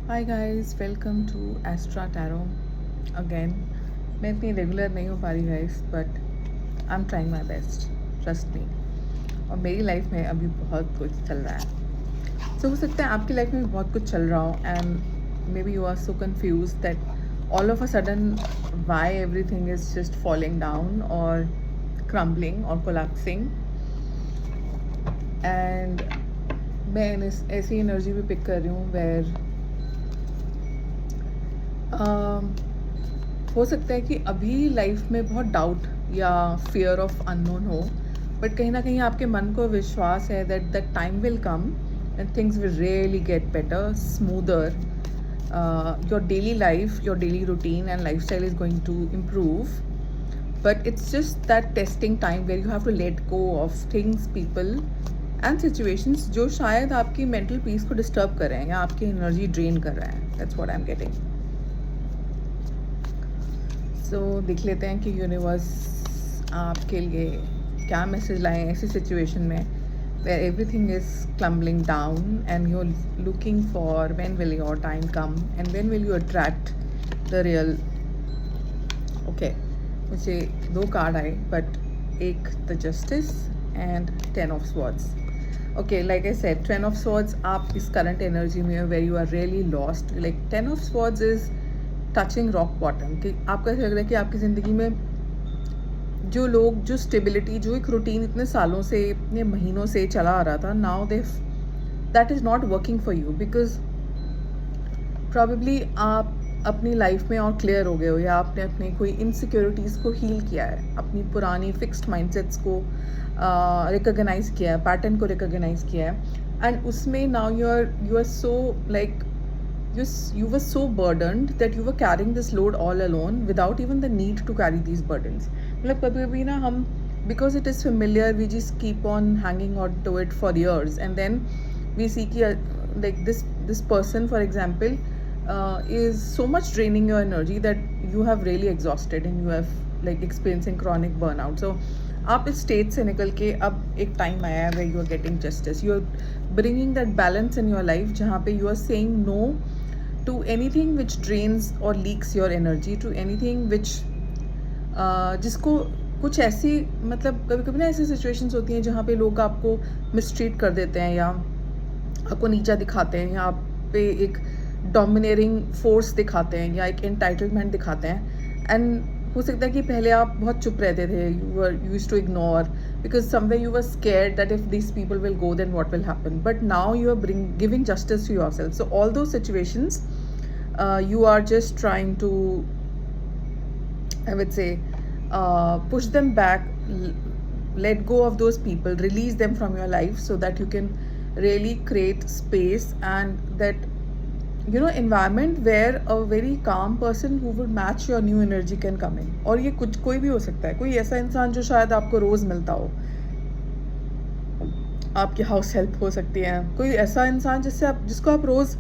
Hi guys, welcome to Astra Tarot again. मैं इतनी regular नहीं हो पा रही guys, but I am trying my best, trust me. और मेरी लाइफ में अभी बहुत कुछ चल रहा है। हो सकता है आपकी लाइफ में भी बहुत कुछ चल रहा हो, and maybe you are so confuse that all of a sudden why everything is just falling down और क्रम्बलिंग और कोलैप्सिंग। एंड मैं ऐसी एनर्जी भी पिक कर रही हूँ वेयर हो सकता है कि अभी लाइफ में बहुत डाउट या फियर ऑफ अननोन हो, बट कहीं ना कहीं आपके मन को विश्वास है that that time will come and things will really get better, smoother. Your daily life, your daily routine and lifestyle is going to improve, but it's just that testing time where you have to let go of things, people and situations जो शायद आपकी mental peace को disturb कर रहे हैं या आपकी energy drain कर रहे हैं। That's what I am getting. So देख लेते हैं कि यूनिवर्स आपके लिए क्या मैसेज लाए ऐसी सिचुएशन में where everything is crumbling down and you're looking for when will your time come and when will you attract the real. Okay, मुझे दो कार्ड आए, बट एक the justice and 10 of swords. Okay, like I said, 10 of swords, आप इस current energy में where you are really lost. Like 10 of swords is touching rock bottom, कि आपको ऐसा लग रहा है कि आपकी ज़िंदगी में जो लोग, जो स्टेबिलिटी, जो एक रूटीन इतने सालों से, इतने महीनों से चला आ रहा था, now that is not working for you, because probably आप अपनी लाइफ में और क्लियर हो गए हो, या आपने अपने कोई इनसिक्योरिटीज़ को हील किया है, अपनी पुरानी फिक्स्ड माइंडसेट्स को रिकॉग्नाइज किया है, पैटर्न को रिकॉग्नाइज किया है, एंड उसमें now you are so like you were so burdened that you were carrying this load all alone without even the need to carry these burdens. मतलब कभी कभी ना हम, because it is familiar, we just keep on hanging on to it for years, and then we see कि like this person for example is so much draining your energy that you have really exhausted and you have like experiencing chronic burnout. So आप इस stage से निकल के अब एक time आया है where you are getting justice, you are bringing that balance in your life, जहाँ पे you are saying no to anything which drains or leaks your energy, to anything which जिसको कुछ ऐसी, मतलब कभी कभी ना ऐसी सिचुएशंस होती हैं जहाँ पे लोग आपको मिसट्रीट कर देते हैं, या आपको नीचा दिखाते हैं, या आप पे एक डोमिनेटिंग फोर्स दिखाते हैं, या एक एंटाइटलमेंट दिखाते हैं। एंड हो सकता है कि पहले आप बहुत चुप रहते थे, you were used to ignore because somewhere you were scared that if this people will go then what will happen, but now you are giving justice to yourself. So all those situations you are just trying to, I would say, push them back, let go of those people, release them from your life so that you can really create space and that, you know, environment where a very calm person who would match your new energy can come in. और ये कुछ कोई भी हो सकता है, कोई ऐसा इंसान जो शायद आपको रोज़ मिलता हो, आपकी हाउस हेल्प हो सकती है, कोई ऐसा इंसान जिसको आप रोज़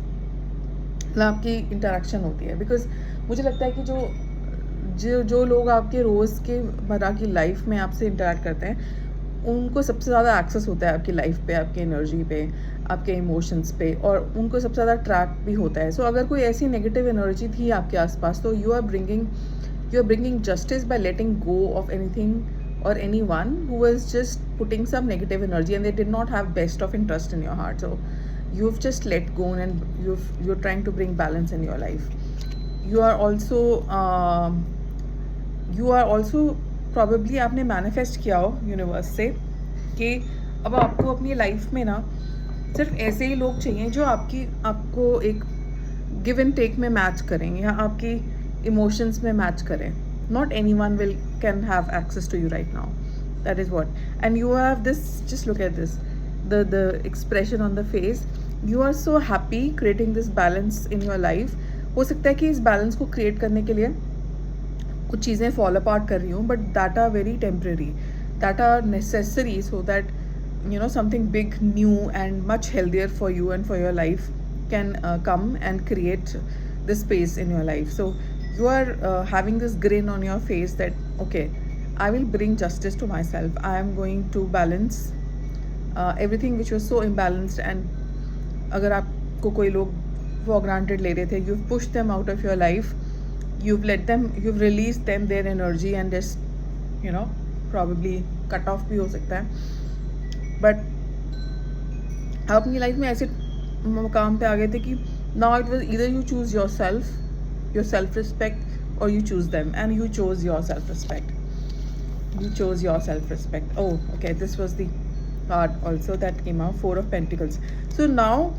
आपकी इंटरेक्शन होती है, बिकॉज मुझे लगता है कि जो लोग आपके रोज़ के मर्रा की लाइफ में आपसे इंटरेक्ट करते हैं, उनको सबसे ज़्यादा एक्सेस होता है आपकी लाइफ पे, आपकी एनर्जी पे, आपके इमोशंस पे, और उनको सबसे ज़्यादा ट्रैक भी होता है. सो अगर कोई ऐसी नेगेटिव एनर्जी थी आपके आसपास, तो you are bringing justice by letting go of anything or anyone who was just putting some negative energy and they did not have best of interest in your heart. So you've just let go and you're trying to bring balance in your life. You are also probably आपने manifest किया हो universe से कि अब आपको अपनी life में ना सिर्फ ऐसे ही लोग चाहिए जो आपको एक गिव एंड टेक में मैच करें, या आपकी इमोशंस में मैच करें. Not anyone can have access to you right now. That is what. And you have this, just look at this, the expression on the face. You are so happy creating this balance in your life. हो सकता है कि इस balance को create करने के लिए कुछ चीज़ें fall apart कर रही हूँ, but that are very temporary. That are necessary so that, you know, something big, new and much healthier for you and for your life can come and create this space in your life. So you are having this grin on your face that okay, I will bring justice to myself. I am going to balance everything which was so imbalanced. And अगर आपको कोई लोग for granted ले रहे थे, you've pushed them out of your life, you've released them their energy and just probably cut off भी हो सकता है, but आप अपनी लाइफ में ऐसे मकाम पे आ गए थे कि now it was either you choose yourself, your self respect, or you choose them, and you chose your self respect. You chose your self respect. Oh, okay, this was the card also that came out, Four of Pentacles. So now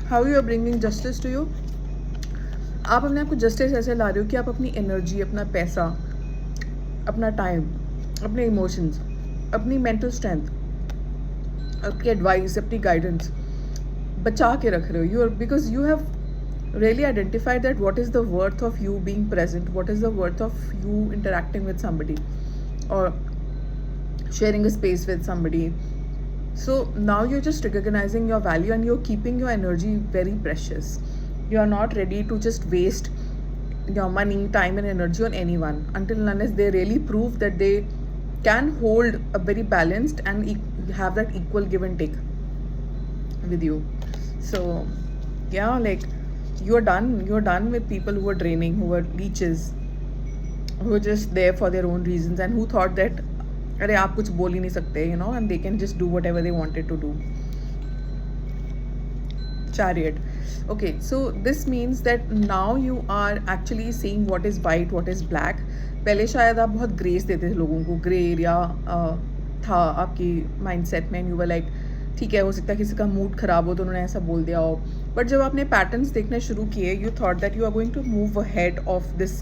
how you are bringing justice to you. आप अपने आप को justice ऐसे ला रहे हो कि आप अपनी एनर्जी, अपना पैसा, अपना टाइम, अपने इमोशंस, अपनी मेंटल स्ट्रेंथ, आपकी एडवाइस, अपनी गाइडेंस बचा के रख रहे हो. You are, because you have really identified that what is the worth of you being present, what is the worth of you interacting with somebody or sharing a space with somebody. So now you're just recognizing your value and you're keeping your energy very precious. You are not ready to just waste your money, time and energy on anyone until and unless they really prove that they can hold a very balanced and have that equal give and take with you. So yeah, like you're done with people who are draining, who are leeches, who are just there for their own reasons and who thought that अरे आप कुछ बोल ही नहीं सकते, and they can just do whatever they wanted to do. Chariot. Okay, so this means that now you are actually seeing what is white, what is black. पहले शायद आप बहुत ग्रेस देते थे लोगों को, ग्रे एरिया था आपकी माइंडसेट में, यू वर लाइक ठीक है, हो सकता है किसी का मूड ख़राब हो तो उन्होंने ऐसा बोल दिया हो, बट जब आपने पैटर्न्स देखने शुरू किए, you thought that you are going to move ahead of this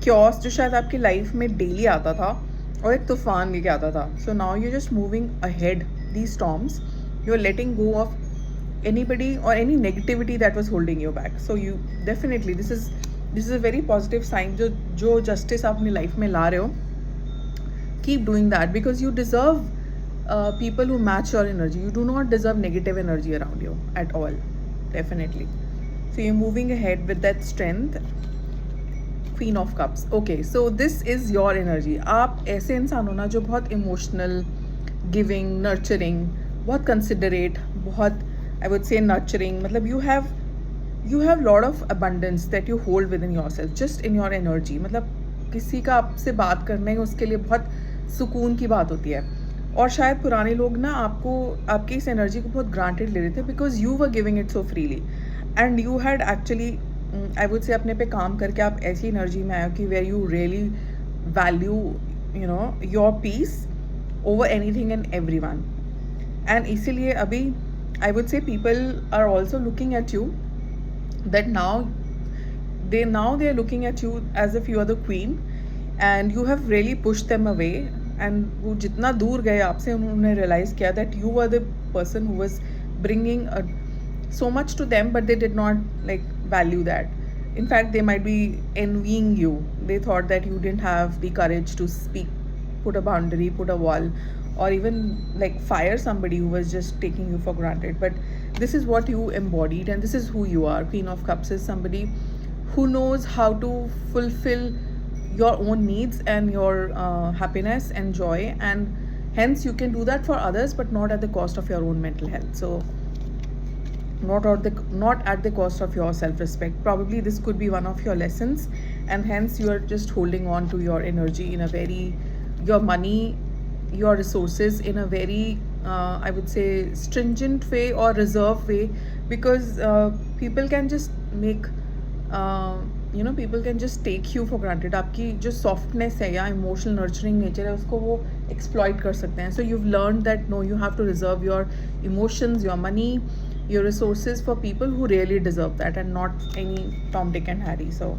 chaos जो शायद आपकी लाइफ में डेली आता था और एक तूफान लेके आता था. So now you just moving ahead the storms, you are letting go of anybody or any negativity that was holding you back. So you definitely, this is a very positive sign. जो justice आप अपनी life में ला रहे हो, keep doing that because you deserve people who match your energy. You do not deserve negative energy around you at all, definitely. So you're moving ahead with that strength. Queen of Cups. Okay, so this is your energy. आप ऐसे इंसान हो ना जो बहुत emotional, giving, nurturing, बहुत considerate, बहुत I would say nurturing. मतलब you have lot of abundance that you hold within yourself, just in your energy. मतलब किसी का आपसे बात करने उसके लिए बहुत सुकून की बात होती है. और शायद पुराने लोग ना आपकी इस एनर्जी को बहुत ग्रांटेड ले रहे थे because you were giving it so freely and you had actually I would say अपने पे काम करके आप ऐसी एनर्जी में आए हो कि where you really value your peace over anything and everyone. And इसीलिए अभी I would say people are also looking at you that now they are looking at you as if you are the queen and you have really pushed them away and वो जितना दूर गए आपसे उन्होंने realize किया that you were the person who was bringing so much to them but they did not like value that. In fact, they might be envying you. They thought that you didn't have the courage to speak, put a boundary, put a wall, or even like fire somebody who was just taking you for granted. But this is what you embodied and this is who you are. Queen of Cups is somebody who knows how to fulfill your own needs and your happiness and joy, and hence you can do that for others but not at the cost of your own mental health. So not at the cost of your self-respect. Probably this could be one of your lessons and hence you are just holding on to your energy in a very, your money, your resources in a very I would say stringent way or reserved way because people can just make people can just take you for granted. आपकी जो softness है या emotional nurturing nature है उसको वो exploit कर सकते हैं. So you've learned that no, you have to reserve your emotions, your money, your resources for people who really deserve that and not any Tom, Dick and Harry. So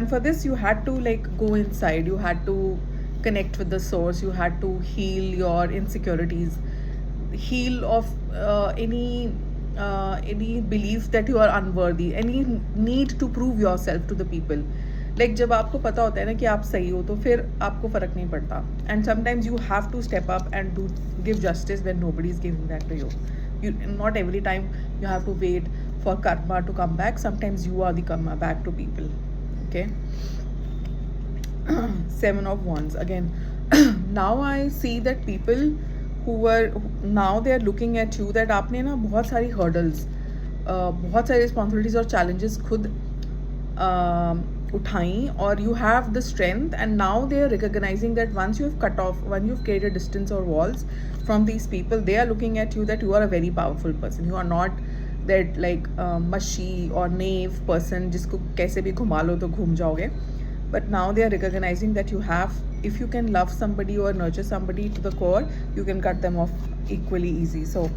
for this you had to like go inside, you had to connect with the source, you had to heal your insecurities, heal of any belief that you are unworthy, any need to prove yourself to the people. Like जब आपको पता होता है ना कि आप सही हो तो फिर आपको फ़र्क नहीं पड़ता. And sometimes you have to step up and give justice when nobody is giving that to you. Not every time you have to wait for karma to come back. Sometimes you are the karma back to people. Okay. Seven of Wands again. Now I see that people who were now they are looking at you that आपने ना बहुत सारी hurdles, बहुत सारी responsibilities और challenges खुद उठाई, और you have the strength, and now they are recognizing that once you have cut off, when you've created distance or walls from these people, they are looking at you that you are a very powerful person. You are not that like mushy or naive person जिसको कैसे भी घुमा लो तो घूम जाओगे. But now they are recognizing that you have, if you can love somebody or nurture somebody to the core, you can cut them off equally easy. So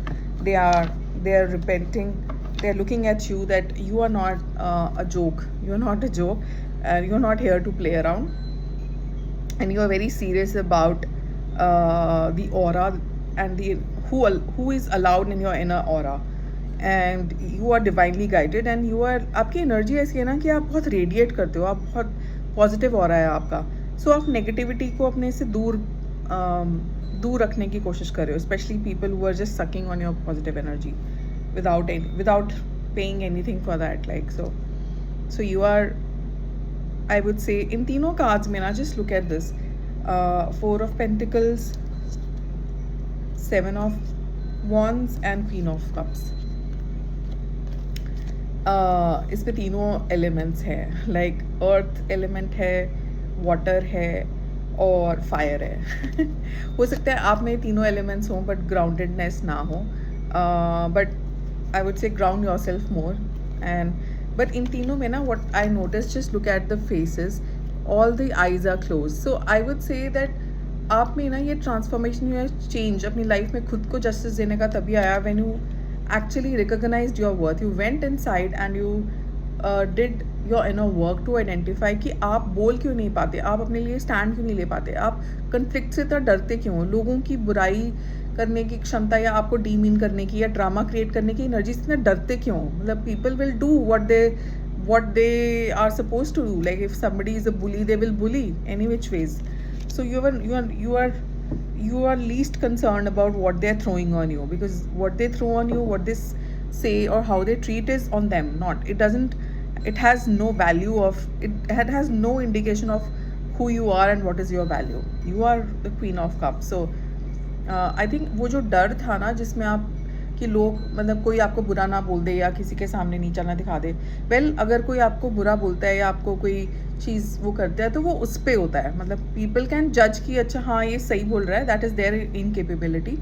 they are repenting. They're looking at you that you are not a joke. You're not a joke, and you're not here to play around. And you are very serious about the aura and the who is allowed in your inner aura. And you are divinely guided, and you are, आपकी energy ऐसी है ना कि आप बहुत radiate करते हो, आप बहुत पॉजिटिव हो रहा है आपका. सो आप नेगेटिविटी को अपने से दूर रखने की कोशिश कर रहे हो, specially people who are just sucking on your positive energy without paying anything for that. Like so you are, I would say, in तीनों cards में ना, just look at this, 4 of Pentacles, 7 of Wands and Queen of Cups. इस पे तीनों elements हैं, like earth element है, water है और फायर है. हो सकता है आप में तीनों एलिमेंट्स हों बट ग्राउंडेडनेस ना हो, but I would say ground yourself more. But in तीनों में ना, what I noticed, just look at the faces, all the eyes are closed. So I would say that आप में ना ये ट्रांसफॉर्मेशन या चेंज अपनी लाइफ में खुद को जस्टिस देने का तभी आया when you actually recognized your worth. You went inside and you did your inner work to identify कि आप बोल क्यों नहीं पाते, आप अपने लिए स्टैंड क्यों नहीं ले पाते, आप कन्फ्लिक्ट से इतना डरते क्यों, लोगों की बुराई करने की क्षमता या आपको डीमीन करने की या ड्रामा क्रिएट करने की एनर्जी से इतना डरते क्यों. मतलब people will do what they are supposed to do. Like if somebody is a bully, they will bully any which ways. So you are least concerned about what they are throwing on you, because what they throw on you, what they say or how they treat is on them. It has no value of it has no indication of who you are and what is your value. You are the Queen of Cups. So I think वो जो डर था ना, जिसमें आप कि लोग, मतलब कोई आपको बुरा ना बोल दे या किसी के सामने नीचा ना दिखा दे. अगर कोई आपको बुरा बोलता है या आपको कोई चीज़ वो करता है तो वो उस पर होता है. मतलब पीपल कैन जज कि अच्छा हाँ ये सही बोल रहा है, that is their incapability.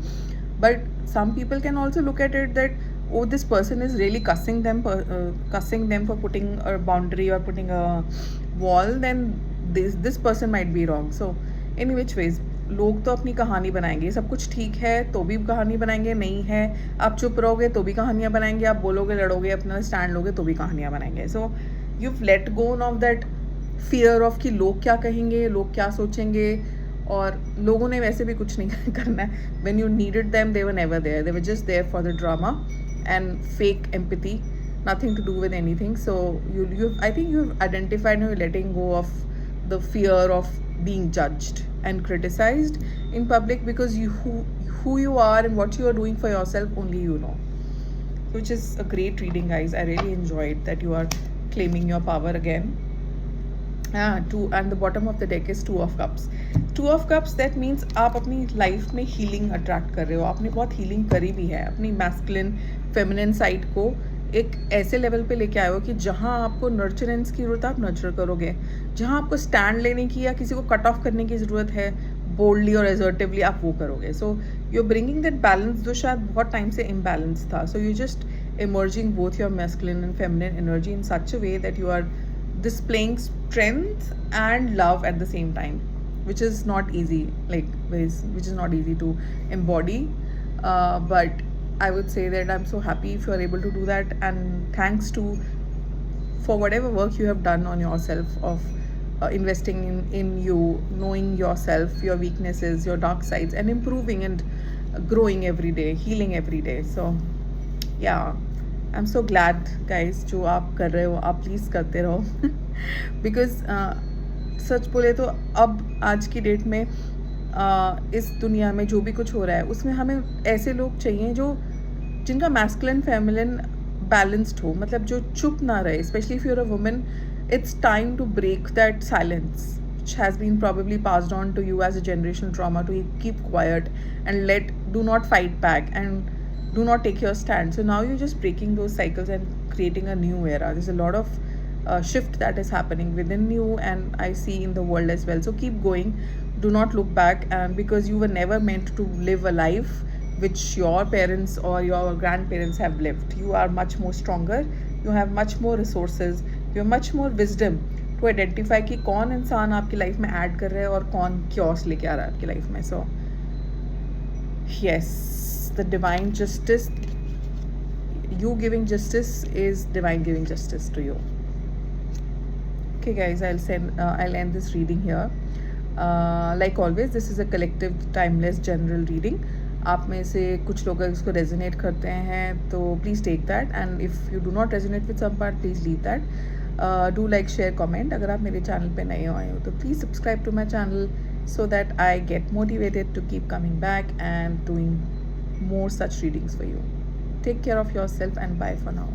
But some people can also look at it that oh, this person is really cussing them for putting a boundary or putting a wall, then this person might be wrong. So in which ways, लोग तो अपनी कहानी बनाएंगे, सब कुछ ठीक है तो भी कहानी बनाएंगे, नहीं है आप चुप रहोगे तो भी कहानियाँ बनाएंगे, आप बोलोगे लड़ोगे अपना स्टैंड लोगे तो भी कहानियाँ बनाएंगे. So you let go of that fear of कि लोग क्या कहेंगे, लोग क्या सोचेंगे, और लोगों ने वैसे भी कुछ नहीं करना है. When you needed them they were never there, they were just there for the drama and fake empathy, nothing to do with anything. So I think you've identified and you're letting go of the fear of being judged and criticized in public, because who you are and what you are doing for yourself, only you know. Which is a great reading, guys. I really enjoyed that you are claiming your power again. And the bottom of the deck is 2 of Cups. 2 of Cups, that means आप अपनी life में healing attract कर रहे हो. आपने बहुत healing करी भी है, अपनी मैस्कुलिन फेमिनिन साइड को एक ऐसे लेवल पे लेके आए हो कि जहाँ आपको नर्चरेंस की ज़रूरत है आप नर्चर करोगे, जहाँ आपको स्टैंड लेने की या किसी को कट ऑफ करने की ज़रूरत है बोल्डली और एजर्टिवली, आप वो करोगे. So you are bringing that balance जो शायद बहुत टाइम से इम्बैलेंस था. So you just emerging both your masculine and feminine energy in such a way that you are displaying strength and love at the same time, which is not easy, which is not easy to embody, but I would say that I'm so happy if you are able to do that, and thanks for whatever work you have done on yourself of investing in you, knowing yourself, your weaknesses, your dark sides, and improving and growing every day, healing every day. So yeah, I'm so glad, guys, जो आप कर रहे हो आप please करते रहो. Because सच बोले तो अब आज की डेट में इस दुनिया में जो भी कुछ हो रहा है उसमें हमें ऐसे लोग चाहिए जिनका मैस्कुलिन फेमिनिन बैलेंस्ड हो, मतलब जो चुप ना रहे. Specially if you are a woman, it's time to break that silence which has been probably passed on to you as a generational trauma, to keep quiet and do not fight back. And do not take your stand. So now you're just breaking those cycles and creating a new era. There's a lot of shift that is happening within you, and I see in the world as well. So keep going, do not look back, and because you were never meant to live a life which your parents or your grandparents have lived. You are much more stronger, you have much more resources, you have much more wisdom to identify कि कौन इंसान आपकी life में add कर रहा है और कौन क्योस लेके आ रहा है आपकी लाइफ में. सो yes, the divine justice, you giving justice is divine giving justice to you. Okay guys, I'll end this reading here. Like always, this is a collective timeless general reading. आप में से कुछ लोग अगर इसको रेजोनेट करते हैं तो please take that, and if you do not resonate with some part please leave that. Do like share comment. अगर आप मेरे चैनल पे नए आए हो तो please subscribe to my channel so that I get motivated to keep coming back and doing more such readings for you. Take care of yourself and bye for now.